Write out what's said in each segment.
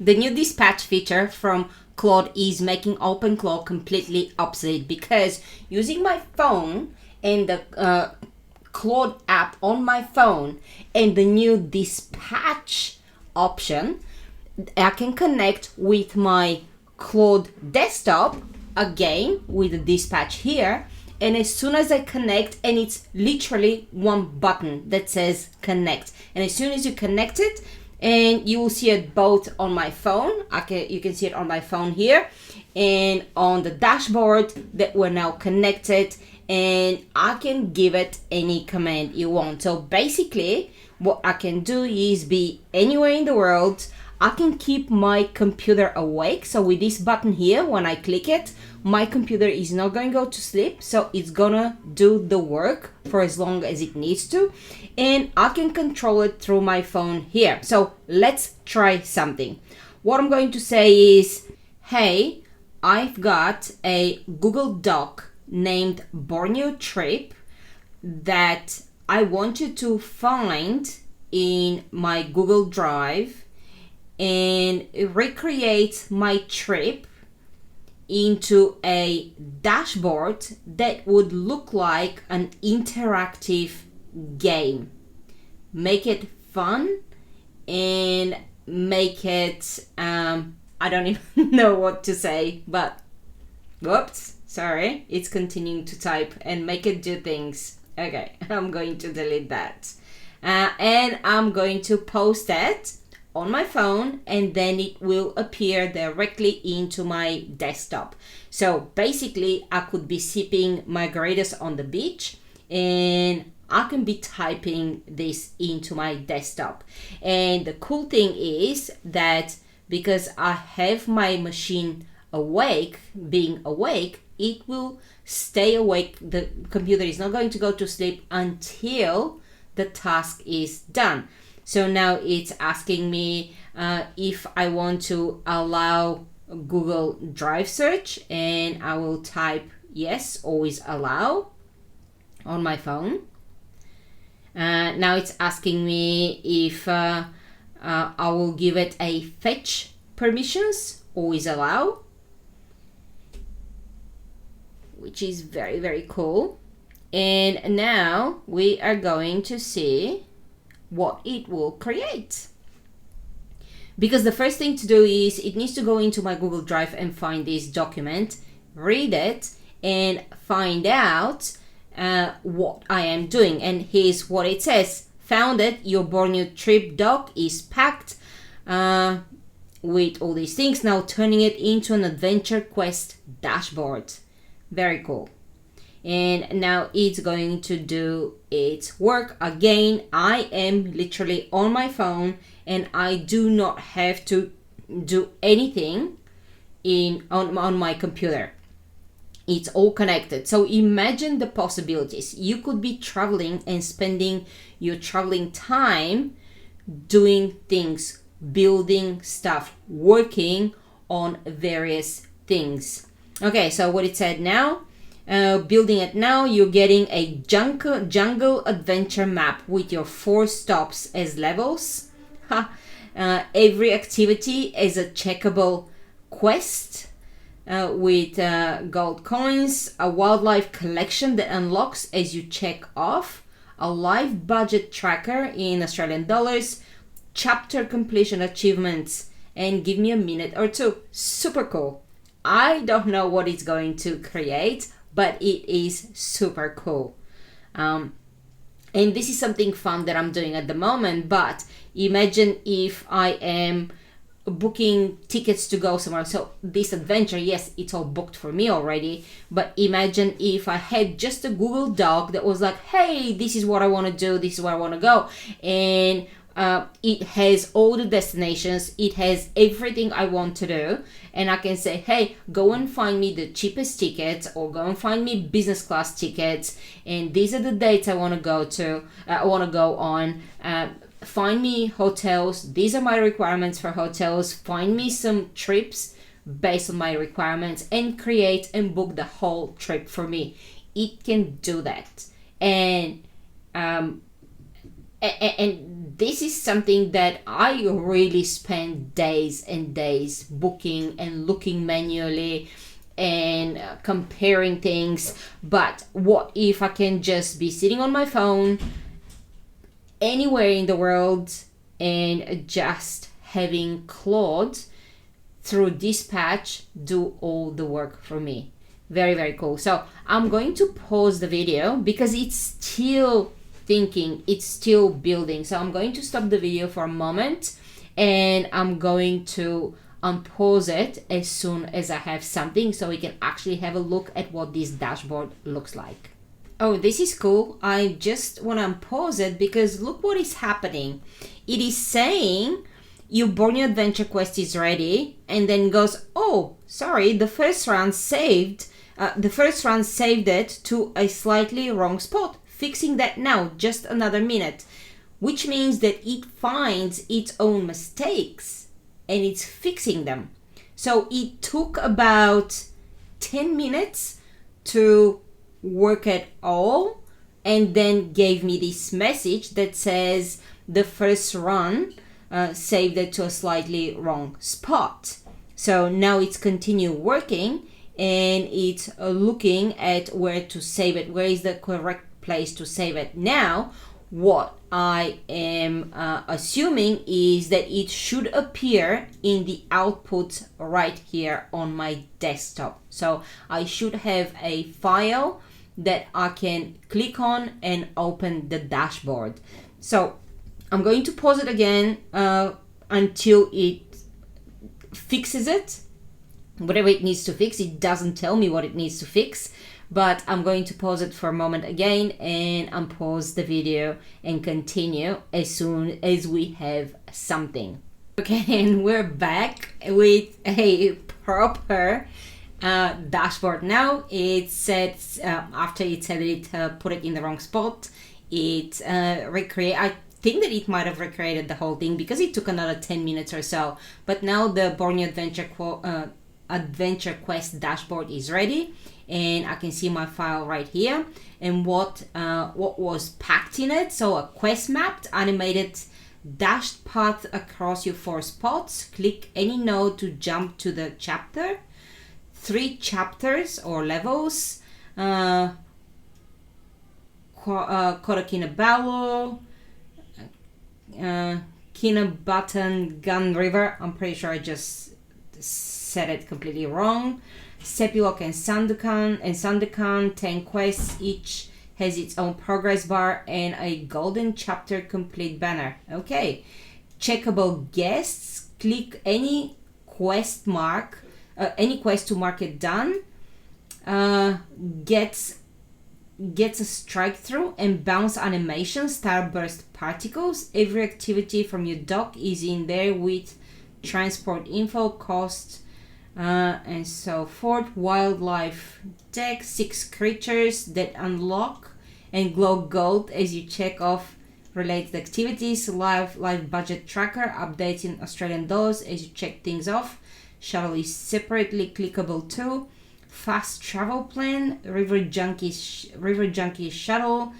The new dispatch feature from Claude is making OpenClaw completely obsolete, because using my phone and the Claude app on my phone and the new dispatch option, I can connect with my Claude desktop again with the dispatch here, and as soon as I connect, and it's literally one button that says connect, and as soon as you connect it, and you will see it both on my phone, you can see it on my phone here and on the dashboard that we're now connected, and I can give it any command you want. So basically what I can do is be anywhere in the world. I can keep my computer awake. So with this button here, when I click it, my computer is not going to go to sleep. So it's gonna do the work for as long as it needs to. And I can control it through my phone here. So let's try something. What I'm going to say is, hey, I've got a Google Doc named Borneo Trip that I want you to find in my Google Drive and recreate my trip into a dashboard that would look like an interactive game. Make it fun and make it, I don't even know what to say, but whoops, sorry, it's continuing to type, and make it do things. Okay, I'm going to delete that. And I'm going to post that on my phone, and then it will appear directly into my desktop. So basically I could be sipping margaritas on the beach, and I can be typing this into my desktop. And the cool thing is that because I have my machine being awake, it will stay awake. The computer is not going to go to sleep until the task is done. So now it's asking me if I want to allow Google Drive search, and I will type yes, always allow on my phone. Now it's asking me if I will give it a fetch permissions, always allow, which is very, very cool. And now we are going to see what it will create. Because the first thing to do is it needs to go into my Google Drive and find this document, read it, and find out what I am doing. And here's what it says. Found it, your Borneo trip doc is packed with all these things, now turning it into an adventure quest dashboard. Very cool. And now it's going to do its work. Again, I am literally on my phone, and I do not have to do anything on my computer. It's all connected. So imagine the possibilities. You could be traveling and spending your traveling time doing things, building stuff, working on various things. Okay, so what it said now, building it now, you're getting a jungle adventure map with your 4 stops as levels. Every activity is a checkable quest with gold coins, a wildlife collection that unlocks as you check off, a live budget tracker in Australian dollars, chapter completion achievements, and give me a minute or two. Super cool. I don't know what it's going to create, but it is super cool. And this is something fun that I'm doing at the moment, but imagine if I am booking tickets to go somewhere. So this adventure, yes, it's all booked for me already, but imagine if I had just a Google Doc that was like, hey, this is what I want to do, this is where I want to go, and it has all the destinations, it has everything I want to do, and I can say, hey, go and find me the cheapest tickets, or go and find me business class tickets, and these are the dates I want to go to, I want to go on. Find me hotels, these are my requirements for hotels, find me some trips based on my requirements, and create and book the whole trip for me. It can do that. And And this is something that I really spend days and days booking and looking manually and comparing things. But what if I can just be sitting on my phone anywhere in the world and just having Claude through Dispatch do all the work for me? Very, very cool. So I'm going to pause the video because it's still thinking, it's still building. So I'm going to stop the video for a moment and I'm going to unpause it as soon as I have something so we can actually have a look at what this dashboard looks like. Oh, this is cool. I just want to unpause it because look what is happening. It is saying your Borneo Adventure quest is ready, and then goes, oh, sorry, the first run saved it to a slightly wrong spot. Fixing that now, just another minute. Which means that it finds its own mistakes and it's fixing them. So it took about 10 minutes to work at all, and then gave me this message that says the first run saved it to a slightly wrong spot. So now it's continue working and it's looking at where to save it, where is the correct place to save it. Now what I am assuming is that it should appear in the output right here on my desktop. So I should have a file that I can click on and open the dashboard. So I'm going to pause it again until it fixes it, whatever it needs to fix. It doesn't tell me what it needs to fix, but I'm going to pause it for a moment again and unpause the video and continue as soon as we have something. Okay, and we're back with a proper dashboard now. It says after it said it put it in the wrong spot, it I think that it might have recreated the whole thing because it took another 10 minutes or so. But now the Borneo Adventure Quest dashboard is ready, and I can see my file right here and what was packed in it. So a quest mapped animated dashed path across your 4 spots. Click any node to jump to the chapter. 3 chapters or levels. Kinabalu, Kinabalu Gun River. I'm pretty sure I just said it completely wrong. Sepilok and Sandakan, 10 quests, each has its own progress bar and a golden chapter complete banner. Okay, checkable guests. Click any quest to mark it done. Gets a strike through and bounce animation, starburst particles. Every activity from your dock is in there with transport info, cost, and so forth. Wildlife deck, 6 creatures that unlock and glow gold as you check off related activities. Live budget tracker updates in Australian dollars as you check things off. Shuttle is separately clickable too. Fast travel plan, river junkie shuttle,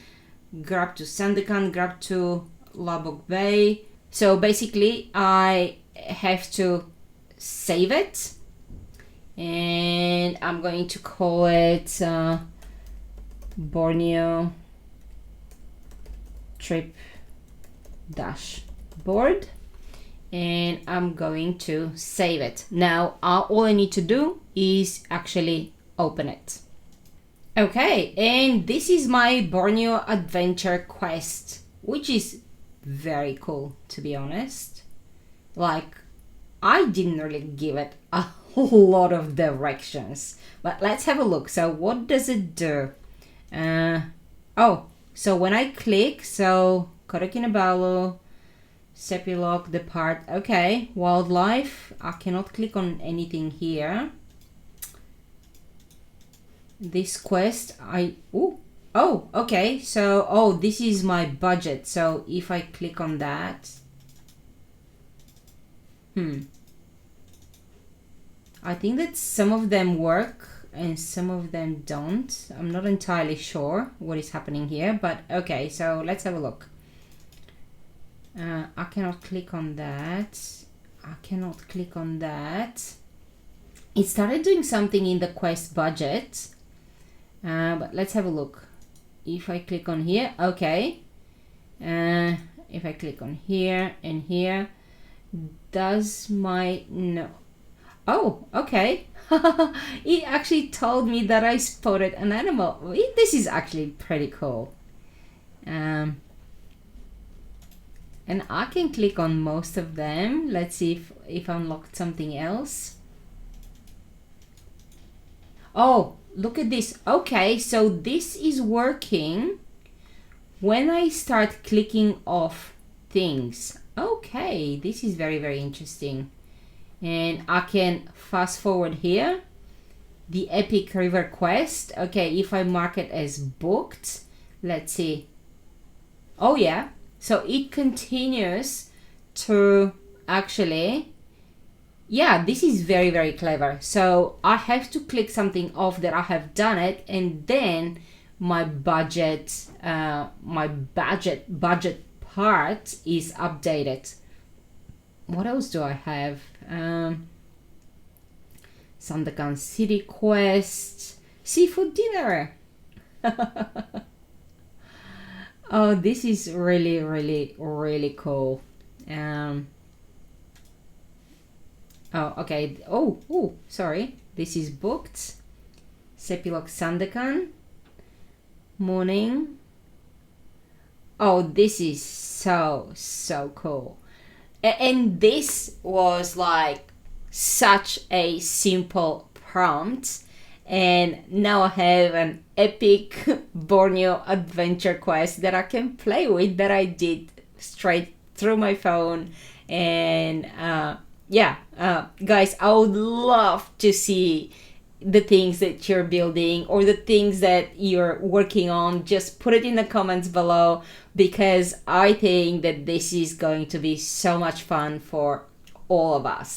grab to Sandakan, grab to Labok Bay. So basically I have to save it, and I'm going to call it Borneo Trip Dashboard, and I'm going to save it. Now all I need to do is actually open it. Okay, and this is my Borneo Adventure quest, which is very cool, to be honest. Like, I didn't really give it a lot of directions, but let's have a look. So what does it do? Oh, so when I click, so Kota Kinabalu, Sepilok, depart. Okay, wildlife. I cannot click on anything here. This quest, oh, okay. So, this is my budget. So if I click on that, I think that some of them work and some of them don't. I'm not entirely sure what is happening here, but okay. So let's have a look. I cannot click on that. I cannot click on that. It started doing something in the quest budget, but let's have a look. If I click on here, okay. If I click on here and here, does my no? Oh, okay. It actually told me that I spotted an animal. This is actually pretty cool. And I can click on most of them. Let's see if I unlocked something else. Oh, look at this. Okay, so this is working when I start clicking off things. Okay, this is very, very interesting. And I can fast forward here. The Epic River Quest. Okay, if I mark it as booked, let's see. Oh yeah, so it continues to actually, yeah, this is very, very clever. So I have to click something off that I have done it, and then my budget part is updated. What else do I have? Sandakan City Quest, Seafood Dinner. Oh, this is really, really, really cool. Oh, okay. Oh, sorry. This is booked. Sepilok Sandakan. Morning. Oh, this is so cool. And this was like such a simple prompt. And now I have an epic Borneo adventure quest that I can play with, that I did straight through my phone. And guys, I would love to see the things that you're building or the things that you're working on. Just put it in the comments below, because I think that this is going to be so much fun for all of us.